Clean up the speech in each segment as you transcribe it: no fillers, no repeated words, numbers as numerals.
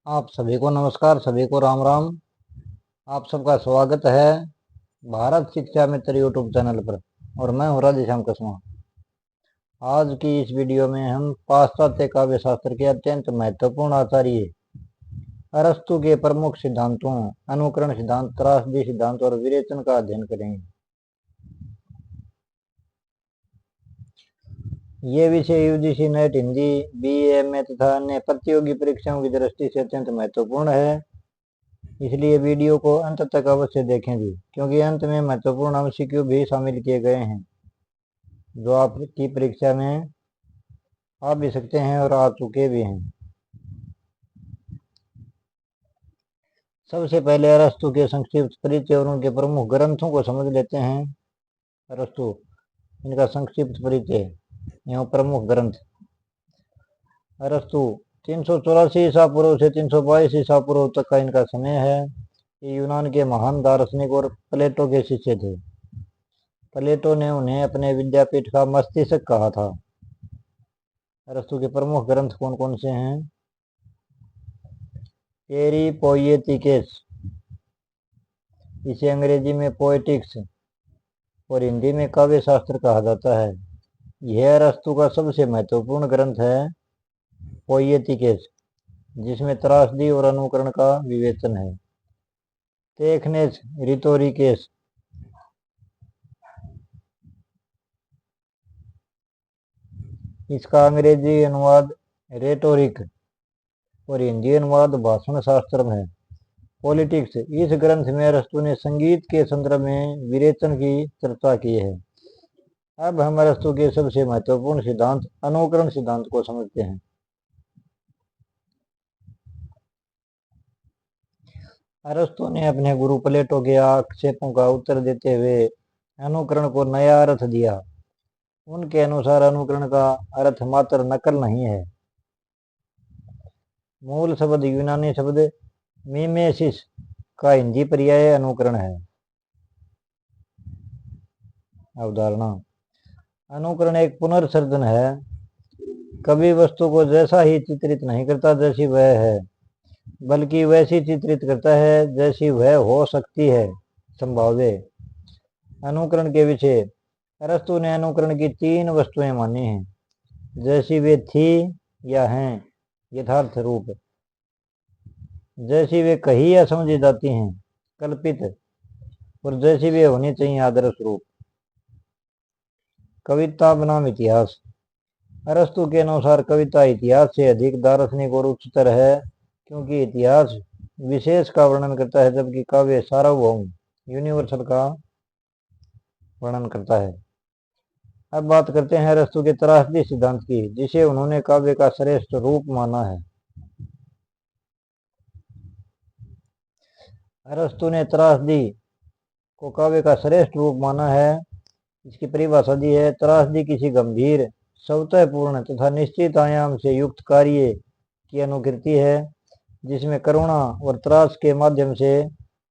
आप सभी को नमस्कार, सभी को राम राम। आप सबका स्वागत है भारत शिक्षा मित्र यूट्यूब चैनल पर। और मैं हूँ राधेश्याम कसमा। आज की इस वीडियो में हम पाश्चात्य काव्य शास्त्र के अत्यंत महत्वपूर्ण आचार्य अरस्तु के प्रमुख सिद्धांतों अनुकरण सिद्धांत, त्रासदी सिद्धांत और विरेचन का अध्ययन करेंगे। ये विषय UGC net Hindi, BA, MA तथा अन्य प्रतियोगी परीक्षाओं की दृष्टि से अत्यंत महत्वपूर्ण है, इसलिए वीडियो को अंत तक अवश्य देखें जी, क्योंकि अंत में महत्वपूर्ण एमसीक्यू भी शामिल किए गए हैं जो आपकी परीक्षा में आ भी सकते हैं और आ चुके भी हैं। सबसे पहले अरस्तु के संक्षिप्त परिचय और उनके प्रमुख ग्रंथों को समझ लेते हैं। अरस्तु, इनका संक्षिप्त परिचय एवं प्रमुख ग्रंथ। अरस्तु 384 ईसा पूर्व से 322 ईसा पूर्व तक का इनका समय है। ये यूनान के महान दार्शनिक और प्लेटो के शिष्य थे। प्लेटो ने उन्हें अपने विद्यापीठ का मस्तिष्क कहा था। अरस्तु के प्रमुख ग्रंथ कौन कौन से हैं? पेरिपोएटिकेस, इसे अंग्रेजी में पोएटिक्स और हिंदी में काव्य शास्त्र कहा जाता है। यह अरस्तु का सबसे महत्वपूर्ण ग्रंथ है पोएटिकेस, जिसमें त्रासदी और अनुकरण का विवेचन है। टेक्नेस रिटोरिकेस, इसका अंग्रेजी अनुवाद रेटोरिक और हिंदी अनुवाद भाषण शास्त्र है। पॉलिटिक्स, इस ग्रंथ में अरस्तु ने संगीत के संदर्भ में विरेचन की चर्चा की है। अब हम अरस्तु के सबसे महत्वपूर्ण सिद्धांत अनुकरण सिद्धांत को समझते हैं। अरस्तु ने अपने गुरु प्लेटो के आक्षेपों का उत्तर देते हुए अनुकरण को नया अर्थ दिया। उनके अनुसार अनुकरण का अर्थ मात्र नकल नहीं है। मूल शब्द यूनानी शब्द मिमेसिस का हिंदी पर्याय अनुकरण है। अवधारणा, अनुकरण एक पुनर्सृजन है। कवि वस्तु को जैसा ही चित्रित नहीं करता जैसी वह है, बल्कि वैसी चित्रित करता है जैसी वह हो सकती है, संभाव्य। अनुकरण के विषय, अरस्तु ने अनुकरण की 3 वस्तुएं मानी हैं, जैसी वे थी या हैं यथार्थ रूप, जैसी वे कही या समझी जाती हैं कल्पित, और जैसी वे होनी चाहिए आदर्श रूप। कविता बनाम इतिहास, अरस्तु के अनुसार कविता इतिहास से अधिक दार्शनिक और उच्चतर है, क्योंकि इतिहास विशेष का वर्णन करता है जबकि काव्य सार्वभौम यूनिवर्सल का वर्णन करता है। अब बात करते हैं अरस्तु के त्रासदी सिद्धांत की, जिसे उन्होंने काव्य का श्रेष्ठ रूप माना है। अरस्तु ने त्रासदी को काव्य का श्रेष्ठ रूप माना है। इसकी परिभाषा दी है, त्रासदी किसी गंभीर, स्वतःपूर्ण तथा निश्चित आयाम से युक्त कार्य की अनुकृति है, जिसमें करुणा और त्रास के माध्यम से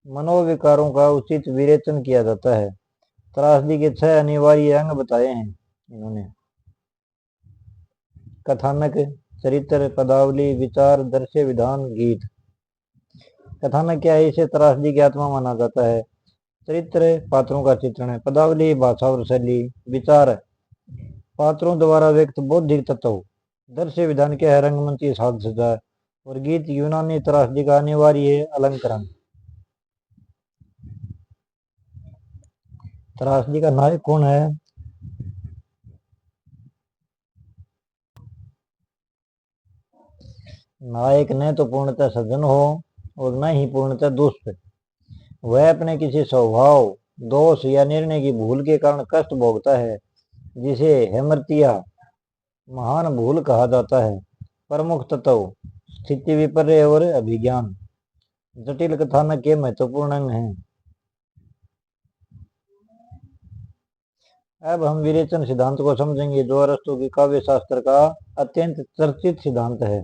मनोविकारों का उचित विवेचन किया जाता है। त्रासदी के 6 अनिवार्य अंग बताए हैं इन्होंने: कथानक, चरित्र, पदावली, विचार, दृश्य, विधान, गीत। कथानक क्या है? इसे त्रासदी की आत्मा माना जाता है। चरित्र पात्रों का चित्रण है। पदावली भाषा और शैली। विचार पात्रों द्वारा व्यक्त बौद्धिक तत्व। दृश्य विधान क्या है? रंगमंच साज सज्जा। और गीत यूनानी त्रासदी का अनिवार्य अलंकरण। त्रासदी का नायक कौन है? नायक न तो पूर्णतः सज्जन हो और न ही पूर्णतः दुष्ट। वह अपने किसी स्वभाव, दोष या निर्णय की भूल के कारण कष्ट भोगता है, जिसे हेमर्तिया महान भूल कहा जाता है। प्रमुख तत्व स्थिति विपर्य और अभिज्ञान जटिल कथानक के महत्वपूर्ण अंग हैं। अब हम विरेचन सिद्धांत को समझेंगे, जो अरस्तु की काव्य शास्त्र का अत्यंत चर्चित सिद्धांत है।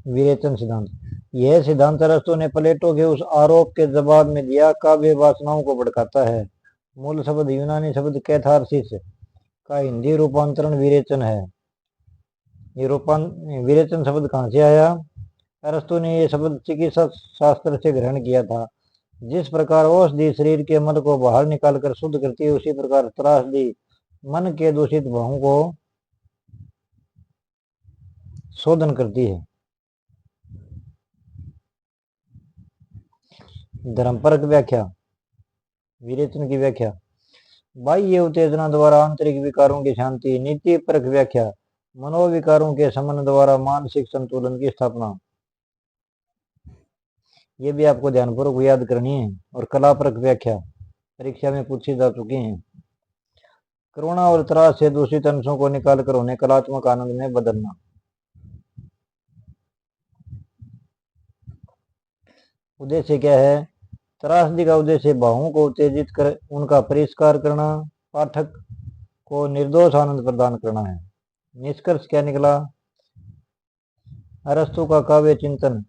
विरेचन सिद्धांत, यह सिद्धांत अरस्तु ने प्लेटो के उस आरोप के जवाब में दिया, काव्य वासनाओं को भड़काता है। मूल शब्द यूनानी शब्द कैथारसिस का हिंदी रूपांतरण विरेचन है। ये विरेचन शब्द कहाँ से आया? अरस्तु ने ये शब्द चिकित्सा शास्त्र से ग्रहण किया था। जिस प्रकार औषधि शरीर के मल को बाहर निकालकर शुद्ध करती है, उसी प्रकार त्रासदी मन के दूषित भावों को शोधन करती है। धर्मपरक व्याख्या, विरेचन की व्याख्या। बाह्य उत्तेजना द्वारा आंतरिक विकारों की शांति। नीति परक व्याख्या, मनोविकारों के शमन द्वारा मानसिक संतुलन की स्थापना। ये भी आपको ध्यानपूर्वक याद करनी है। और कलापरक व्याख्या परीक्षा में पूछी जा चुकी है। करुणा और त्रास से दूषित अंशों को निकालकर उन्हें कलात्मक आनंद में बदलना। उद्देश्य क्या है? त्रासदी का उद्देश्य भावों को उत्तेजित कर उनका परिष्कार करना, पाठक को निर्दोष आनंद प्रदान करना है। निष्कर्ष क्या निकला? अरस्तु का काव्य चिंतन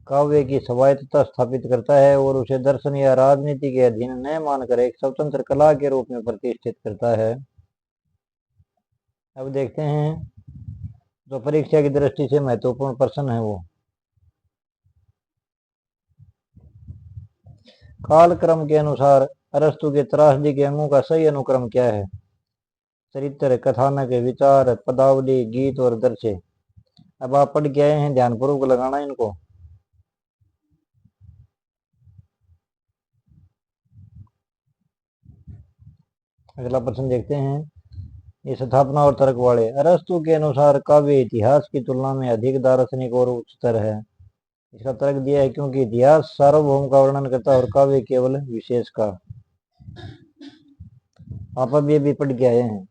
काव्य की स्वायत्तता स्थापित करता है और उसे दर्शन या राजनीति के अधीन न मानकर एक स्वतंत्र कला के रूप में प्रतिष्ठित करता है। अब देखते हैं जो परीक्षा की दृष्टि से महत्वपूर्ण प्रश्न है वो। कालक्रम के अनुसार अरस्तु के त्रासदी के अंगों का सही अनुक्रम क्या है? चरित्र, कथानक, विचार, पदावली, गीत और दृश्य। अब आप पढ़ के आए हैं, ध्यानपूर्वक लगाना इनको। अगला प्रश्न देखते हैं, ये स्थापना और तर्क वाले। अरस्तु के अनुसार काव्य इतिहास की तुलना में अधिक दार्शनिक और उच्चतर है। इसका तर्क दिया है क्योंकि इतिहास सार्वभौम का वर्णन करता है और काव्य केवल विशेष का। आप अब ये भी पढ़ के आए हैं।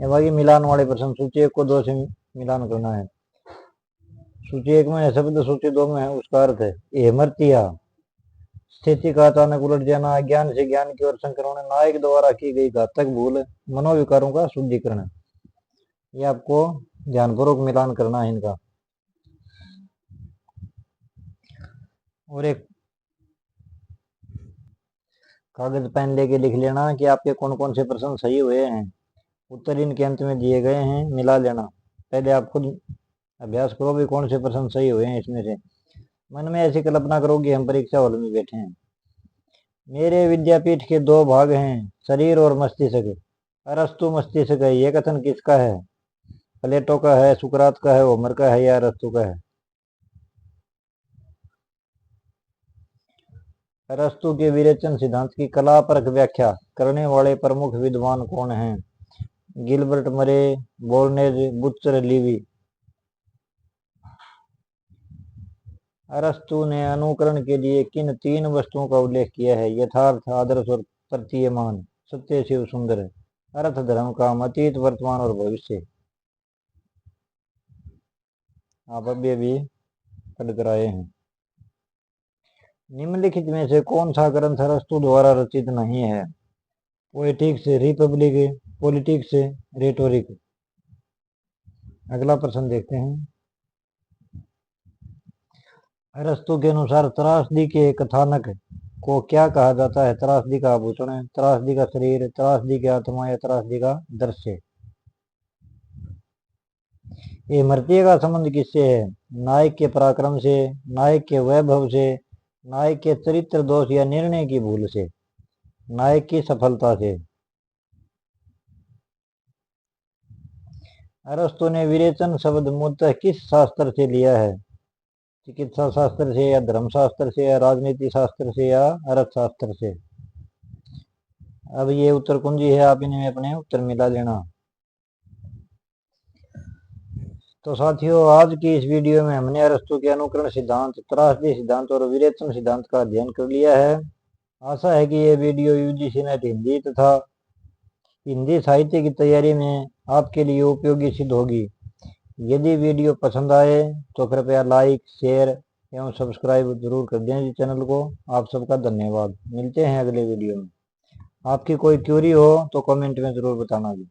बाकी मिलान वाले प्रश्न, सूची 1 को 2 से मिलान करना है। सूची 1 में है शब्द, सूची 2 में है उसका अर्थ है। एमर्तिया, स्थिति का अचानक उलट जाना, अज्ञान से ज्ञान की ओर संक्रमण, नायक द्वारा की गई घातक भूल, मनोविकारों का शुद्धिकरण। ये आपको ध्यानपूर्वक मिलान करना है इनका। और एक कागज पेन लेके लिख लेना कि आपके कौन कौन से प्रश्न सही हुए हैं। उत्तर इनके अंत में दिए गए हैं, मिला लेना। पहले आप खुद अभ्यास करो भी कौन से प्रश्न सही हुए हैं इसमें से। मन में ऐसी कल्पना करो कि हम परीक्षा हॉल में बैठे हैं। मेरे विद्यापीठ के 2 भाग हैं, शरीर और मस्तिष्क। अरस्तु मस्तिष्क है, ये कथन किसका है? प्लेटो का है, सुकरात का है, होमर का है या अरस्तु का है? अरस्तु के विरेचन सिद्धांत की कलापरक व्याख्या करने वाले प्रमुख विद्वान कौन हैं? गिलबर्ट मरे, बोर्नेज, बुच्चर, लीवी। अरस्तु ने अनुकरण के लिए किन 3 वस्तुओं का उल्लेख किया है? यथार्थ, आदर्श और प्रतीयमान, सत्य, शिव, सुंदर। अर्थ, धर्म, काम, अतीत, वर्तमान और भविष्य। आप अभी पढ़ कर आए हैं। निम्नलिखित में से कौन सा ग्रंथ अरस्तु द्वारा रचित नहीं है? Poetics, Republic, politics, rhetoric. अगला प्रश्न देखते हैं। अरस्तु के अनुसार त्रासदी के कथानक को क्या कहा जाता है? त्रासदी का आभूषण, त्रासदी का शरीर, त्रासदी की आत्मा या त्रासदी का दृश्य। ये मृत्यु का संबंध किससे है? नायक के पराक्रम से, नायक के वैभव से, नायक के चरित्र दोष या निर्णय की भूल से, नायक की सफलता से। अरस्तु ने विरेचन शब्द मूलतः किस शास्त्र से लिया है? चिकित्सा शास्त्र से या धर्मशास्त्र से या राजनीति शास्त्र से या अर्थशास्त्र से? अब ये उत्तर कुंजी है, आप इनमें अपने उत्तर मिला लेना। तो साथियों, आज की इस वीडियो में हमने अरस्तु के अनुकरण सिद्धांत, त्रासदी सिद्धांत और विरेचन सिद्धांत का अध्ययन कर लिया है। आशा है कि ये वीडियो यूजीसी नेट हिंदी तथा हिंदी साहित्य की तैयारी में आपके लिए उपयोगी सिद्ध होगी। यदि वीडियो पसंद आए तो कृपया लाइक, शेयर एवं सब्सक्राइब जरूर कर दें इस चैनल को। आप सबका धन्यवाद। मिलते हैं अगले वीडियो में। आपकी कोई क्वेरी हो तो कमेंट में जरूर बताना जी।